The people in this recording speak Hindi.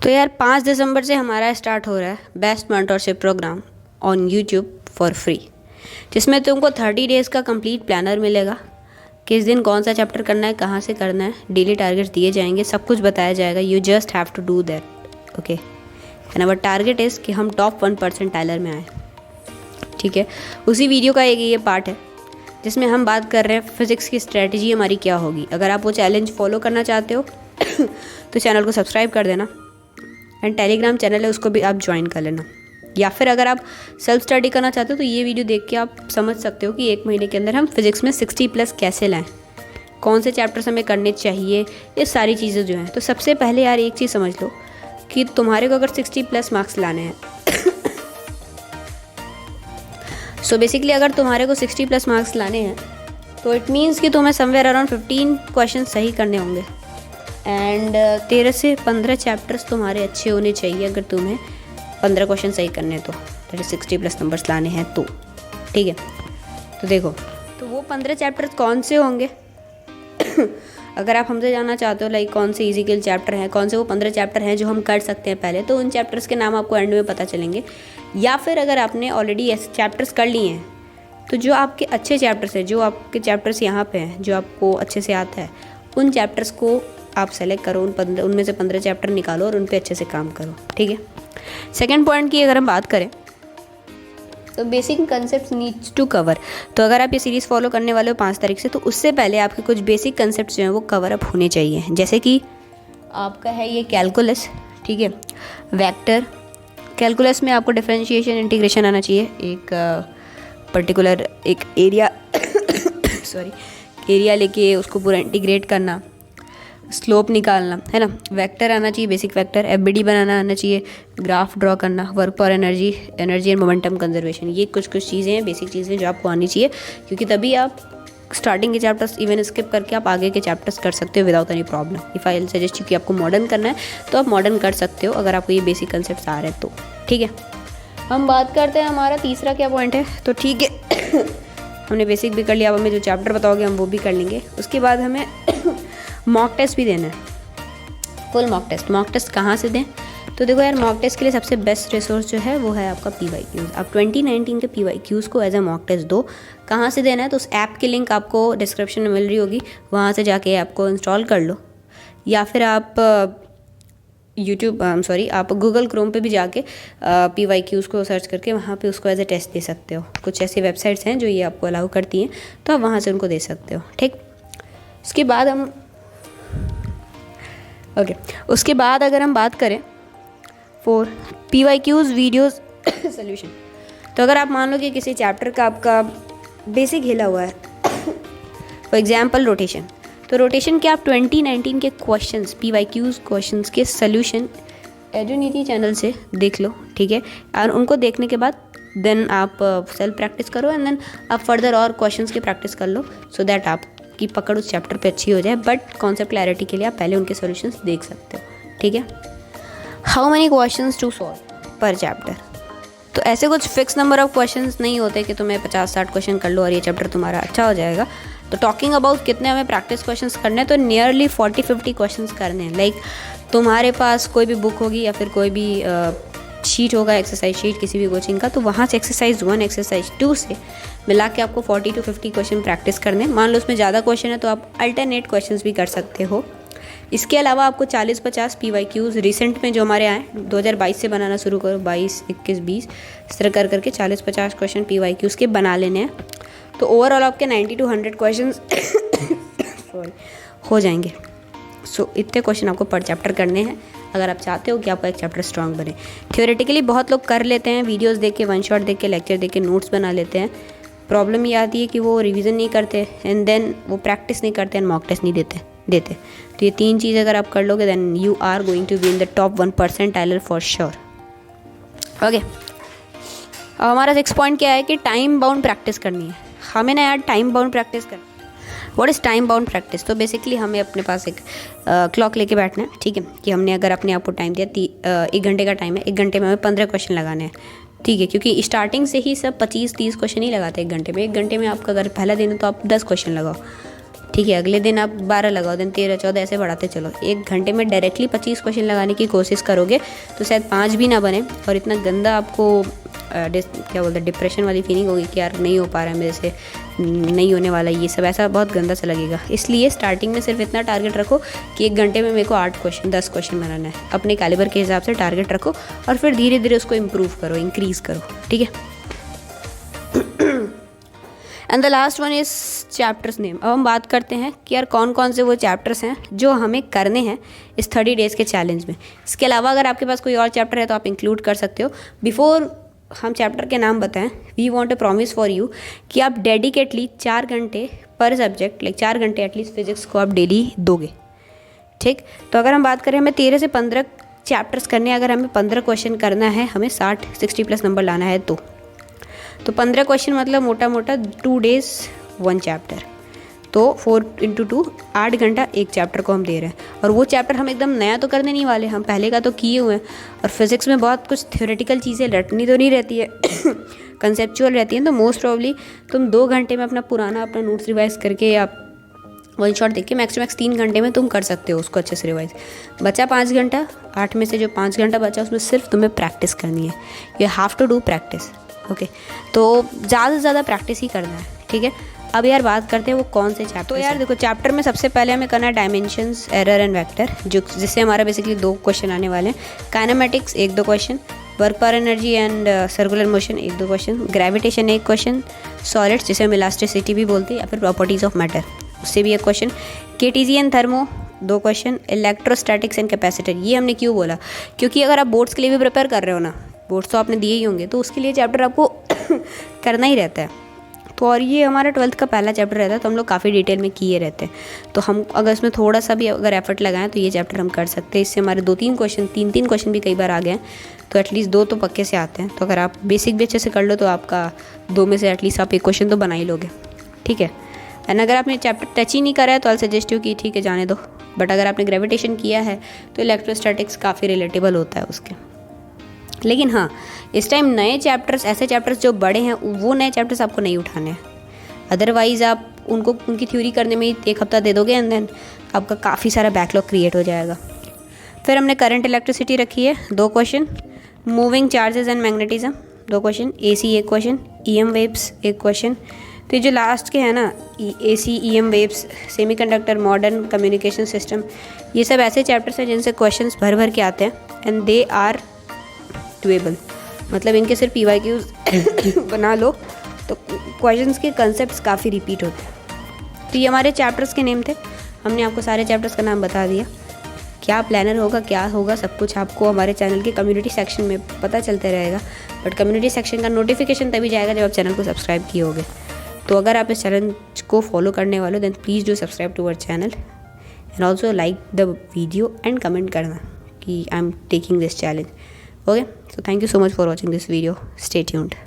तो यार 5 दिसंबर से हमारा स्टार्ट हो रहा है best mentorship program on YouTube for free, जिसमें तुमको 30 डेज़ का कंप्लीट प्लानर मिलेगा। किस दिन कौन सा चैप्टर करना है, कहाँ से करना है, डेली टारगेट्स दिए जाएंगे, सब कुछ बताया जाएगा। You just have to do that, okay. And our target is कि हम टॉप 1% टाइलर में आए, ठीक है। उसी वीडियो का एक ये पार्ट है जिसमें हम बात कर रहे हैं फिज़िक्स की स्ट्रेटजी हमारी क्या होगी। अगर आप वो चैलेंज फॉलो करना चाहते हो तो चैनल को सब्सक्राइब कर देना, एंड टेलीग्राम चैनल है उसको भी आप ज्वाइन कर लेना। या फिर अगर आप सेल्फ स्टडी करना चाहते हो तो ये वीडियो देख के आप समझ सकते हो कि 1 महीने के अंदर हम फिज़िक्स में 60+ कैसे लाएं, कौन से चैप्टर्स हमें करने चाहिए, ये सारी चीज़ें जो हैं। तो सबसे पहले यार एक चीज़ समझ लो कि तुम्हारे को अगर 60+ मार्क्स लाने हैं सो बेसिकली अगर तुम्हारे को 60+ मार्क्स लाने हैं तो इट मीन्स कि तुम्हें समवेयर अराउंड 15 क्वेश्चन सही करने होंगे, एंड 13 से 15 चैप्टर्स तुम्हारे अच्छे होने चाहिए अगर तुम्हें 15 क्वेश्चन सही करने तो 60+ नंबर्स लाने हैं तो, ठीक है। तो देखो, तो वो 15 चैप्टर्स कौन से होंगे अगर आप हमसे जानना चाहते हो लाइक कौन से इजी के चैप्टर हैं, कौन से वो 15 चैप्टर हैं जो हम कर सकते हैं पहले, तो उन चैप्टर्स के नाम आपको एंड में पता चलेंगे। या फिर अगर आपने ऑलरेडी ऐसे चैप्टर्स कर लिए हैं तो जो आपके अच्छे चैप्टर्स हैं, जो आपके चैप्टर्स यहाँ पे हैं जो आपको अच्छे से आता है, उन चैप्टर्स को आप सेलेक्ट करो, उनमें से 15 चैप्टर निकालो और उन पे अच्छे से काम करो, ठीक है। सेकेंड पॉइंट की अगर हम बात करें तो basic concept needs to cover. तो अगर आप ये सीरीज़ फॉलो करने वाले हो 5 तारीख से, तो उससे पहले आपके कुछ बेसिक कंसेप्ट जो हैं वो कवर अप होने चाहिए। जैसे कि आपका है ये कैलकुलस, ठीक है, वेक्टर। कैलकुलस में आपको डिफरेंशिएशन इंटीग्रेशन आना चाहिए, एक पर्टिकुलर एक एरिया एरिया लेके उसको पूरा इंटीग्रेट करना, स्लोप निकालना, है ना। वेक्टर आना चाहिए, बेसिक वेक्टर। एफबीडी बनाना आना चाहिए, ग्राफ ड्रॉ करना, work for energy and momentum conservation. ये कुछ चीज़ें हैं, बेसिक चीज़ें जो आपको आनी चाहिए, क्योंकि तभी आप स्टार्टिंग के चैप्टर्स इवन स्किप करके आप आगे के चैप्टर्स कर सकते हो without any problem. If I suggest कि आपको मॉडर्न करना है तो आप मॉडर्न कर सकते हो अगर आपको ये बेसिक कंसेप्ट आ रहे हैं तो, ठीक है। हम बात करते हैं हमारा तीसरा क्या पॉइंट है, तो ठीक है हमने बेसिक भी कर लिया, अब हमें जो चैप्टर बताओगे हम वो भी कर लेंगे। उसके बाद हमें मॉक टेस्ट भी देना है, full mock test. Mock test कहाँ से दें, तो देखो यार, मॉक टेस्ट के लिए सबसे बेस्ट रिसोर्स जो है वो है आपका PYQs। आप 2019 के PYQs को एज अ मॉक टेस्ट दो। कहाँ से देना है, तो उस ऐप की लिंक आपको डिस्क्रिप्शन में मिल रही होगी, वहाँ से जाके ऐप को इंस्टॉल कर लो। या फिर आप आप गूगल क्रोम पे भी जाके PYQs को सर्च करके वहाँ पे उसको एज ए टेस्ट दे सकते हो। कुछ ऐसी वेबसाइट्स हैं जो ये आपको अलाउ करती हैं, तो आप वहाँ से उनको दे सकते हो, ठीक। उसके बाद अगर हम बात करें फॉर PYQs वीडियोस सोल्यूशन, तो अगर आप मान लो कि किसी चैप्टर का आपका बेसिक हिला हुआ है फॉर एग्जांपल रोटेशन, तो रोटेशन के आप 2019 के क्वेश्चंस, PYQs क्वेश्चंस के सोल्यूशन एडुनिटी चैनल से देख लो, ठीक है। और उनको देखने के बाद देन आप सेल्फ प्रैक्टिस करो, एंड देन आप फर्दर और क्वेश्चंस की प्रैक्टिस कर लो, सो दैट आपकी पकड़ उस चैप्टर पे अच्छी हो जाए। बट कॉन्सेप्ट क्लैरिटी के लिए आप पहले उनके सॉल्यूशंस देख सकते हो, ठीक है। How many questions to solve per chapter, तो ऐसे कुछ फिक्स नंबर ऑफ क्वेश्चंस नहीं होते कि तुम्हें 50-60 क्वेश्चन कर लो और ये चैप्टर तुम्हारा अच्छा हो जाएगा। तो टॉकिंग अबाउट कितने हमें प्रैक्टिस क्वेश्चंस करने हैं, तो नियरली 40-50 क्वेश्चंस करने हैं। लाइक तुम्हारे पास कोई भी बुक होगी या फिर कोई भी शीट होगा, एक्सरसाइज शीट किसी भी कोचिंग का, तो वहाँ से एक्सरसाइज 1 एक्सरसाइज 2 से मिला के आपको 40-50 क्वेश्चन प्रैक्टिस करने हैं। मान लो उसमें ज़्यादा क्वेश्चन है तो आप अल्टरनेट क्वेश्चंस भी कर सकते हो। इसके अलावा आपको 40-50 PYQs रिसेंट में जो हमारे आए 2022 से बनाना शुरू करो, 22, 21, 20 इस तरह कर करके 40-50 क्वेश्चन PYQs के बना लेने हैं। तो ओवरऑल आपके 90 to 100 क्वेश्चन हो जाएंगे। सो इतने क्वेश्चन आपको पर चैप्टर करने हैं अगर आप चाहते हो कि आपका एक चैप्टर स्ट्रांग बने। थ्योरेटिकली बहुत लोग कर लेते हैं, वीडियोस देख के, वन शॉट देख के, लेक्चर देख के नोट्स बना लेते हैं। प्रॉब्लम ये आती है कि वो रिवीजन नहीं करते, एंड देन वो प्रैक्टिस नहीं करते, एंड मॉक टेस्ट नहीं देते। तो ये 3 चीज़ अगर आप कर लोगे then you are going to be in the top 1% tiler for sure, okay. अब हमारा 6 पॉइंट क्या है कि टाइम बाउंड प्रैक्टिस करनी है। हमें ना यार टाइम बाउंड प्रैक्टिस करनी। What is time bound practice, तो बेसिकली हमें अपने पास एक क्लॉक लेके बैठना है, ठीक है, कि हमने अगर अपने आप को टाइम दिया 1 घंटे का टाइम है, 1 घंटे में हमें 15 क्वेश्चन लगाने हैं, ठीक है। क्योंकि स्टार्टिंग से ही सब 25-30 क्वेश्चन ही लगाते हैं 1 घंटे में। 1 घंटे में आपका अगर पहला दिन है तो आप 10 क्वेश्चन लगाओ, ठीक है, अगले दिन आप 12 लगाओ, दिन 13, 14 ऐसे बढ़ाते चलो। 1 घंटे में डायरेक्टली 25 क्वेश्चन लगाने की कोशिश करोगे तो शायद 5 भी ना बने, और इतना गंदा आपको क्या बोलते हैं, डिप्रेशन वाली फीलिंग होगी कि यार नहीं हो पा रहा है मेरे से, नहीं होने वाला ये सब, ऐसा बहुत गंदा सा लगेगा। इसलिए स्टार्टिंग में सिर्फ इतना टारगेट रखो कि 1 घंटे में मेरे को 8 क्वेश्चन 10 क्वेश्चन बनाना है। अपने कैलिबर के हिसाब से टारगेट रखो और फिर धीरे धीरे उसको इम्प्रूव करो, इंक्रीज़ करो, ठीक है। And the last one is chapters name. अब हम बात करते हैं कि यार कौन कौन से वो चैप्टर्स हैं जो हमें करने हैं इस 30 डेज़ के चैलेंज में। इसके अलावा अगर आपके पास कोई और चैप्टर है तो आप इंक्लूड कर सकते हो। बिफोर हम चैप्टर के नाम बताएं, we want a promise for you कि आप डेडिकेटली 4 घंटे पर सब्जेक्ट, लाइक 4 घंटे एटलीस्ट फिजिक्स को आप डेली दोगे, ठीक। तो अगर हम बात करें, हमें 13 से 15 चैप्टर्स करने हैं, अगर हमें 15 क्वेश्चन करना है, हमें 60+ नंबर लाना है तो 15 क्वेश्चन मतलब मोटा मोटा 2 डेज़ 1 चैप्टर, तो 4 × 2 8 घंटा एक चैप्टर को हम दे रहे हैं। और वो चैप्टर हम एकदम नया तो करने नहीं वाले, हम पहले का तो किए हुए हैं। और फिज़िक्स में बहुत कुछ थ्योरेटिकल चीज़ें रटनी तो नहीं रहती है कंसेप्चुअल रहती हैं, तो मोस्ट प्रॉब्ली तुम 2 घंटे में अपना नोट्स रिवाइज़ करके या 1 शॉट देख के मैक्स 3 घंटे में तुम कर सकते हो उसको अच्छे से रिवाइज। बचा 5 घंटा, 8 में से जो 5 घंटा बचा उसमें सिर्फ तुम्हें प्रैक्टिस करनी है। You have to do practice, okay. तो ज़्यादा से ज़्यादा प्रैक्टिस ही करना है, ठीक है। अब यार बात करते हैं वो कौन से चैप्टर। तो यार देखो, चैप्टर में सबसे पहले हमें करना है डायमेंशंस, एरर एंड वेक्टर, जिससे हमारा बेसिकली 2 क्वेश्चन आने वाले हैं। काइनेमेटिक्स 1-2 क्वेश्चन, वर्क पर energy and circular motion 1-2 question, gravitation 1 question, solids जिसे हम इलास्टिसिटी भी बोलते हैं, या फिर प्रॉपर्टीज़ ऑफ मैटर उससे भी 1 question, KTG and thermo 2 question, electrostatics and capacitor. ये हमने क्यों बोला, क्योंकि अगर आप बोर्ड्स के लिए भी प्रिपेयर कर रहे हो ना, बोर्ड्स तो आपने दिए ही होंगे, तो उसके लिए चैप्टर आपको करना ही रहता है। तो और ये हमारा 12th का पहला चैप्टर रहता है, तो हम लोग काफ़ी डिटेल में किए रहते हैं। तो हम अगर इसमें थोड़ा सा भी अगर एफर्ट लगाएं तो ये चैप्टर हम कर सकते हैं। इससे हमारे 2-3 क्वेश्चन, 3-3 क्वेश्चन भी कई बार आ गए हैं, तो एटलीस्ट 2 तो पक्के से आते हैं। तो अगर आप बेसिक भी अच्छे से कर लो तो आपका 2 में से एटलीस्ट आप 1 क्वेश्चन तो बना ही लोगे, ठीक है। एंड अगर आपने चैप्टर टच ही नहीं करा है तो आई सजेस्ट यू कि ठीक है जाने दो, बट अगर आपने ग्रेविटेशन किया है तो इलेक्ट्रोस्टैटिक्स काफ़ी रिलेटेबल होता है उसके। लेकिन हाँ, इस टाइम नए चैप्टर्स, ऐसे चैप्टर्स जो बड़े हैं, वो नए चैप्टर्स आपको नहीं उठाने हैं। अदरवाइज़ आप उनकी थ्योरी करने में ही 1 हफ्ता दे दोगे एंड देन आपका काफ़ी सारा बैकलॉग क्रिएट हो जाएगा। फिर हमने करंट इलेक्ट्रिसिटी रखी है 2 question, moving charges and magnetism 2 question, AC 1 question, EM waves 1 question. तो ये जो लास्ट के हैं ना, AC, EM waves, semiconductor, modern communication system, ये सब ऐसे चैप्टर्स हैं जिनसे क्वेश्चंस भर भर के आते हैं एंड दे आर डुएबल। मतलब इनके सिर्फ PYQs बना लो तो क्वेश्चंस के कंसेप्ट्स काफ़ी रिपीट होते हैं। तो ये हमारे चैप्टर्स के नेम थे, हमने आपको सारे चैप्टर्स का नाम बता दिया। क्या प्लानर होगा, क्या होगा, सब कुछ आपको हमारे चैनल के कम्युनिटी सेक्शन में पता चलते रहेगा। बट कम्युनिटी सेक्शन का नोटिफिकेशन तभी जाएगा जब आप चैनल को सब्सक्राइब किए होगे। तो अगर आप इस चैनल को फॉलो करने वाले हो then please do subscribe to our channel and also like the video and comment करना कि I am taking this challenge, okay. So thank you so much for watching this video. Stay tuned.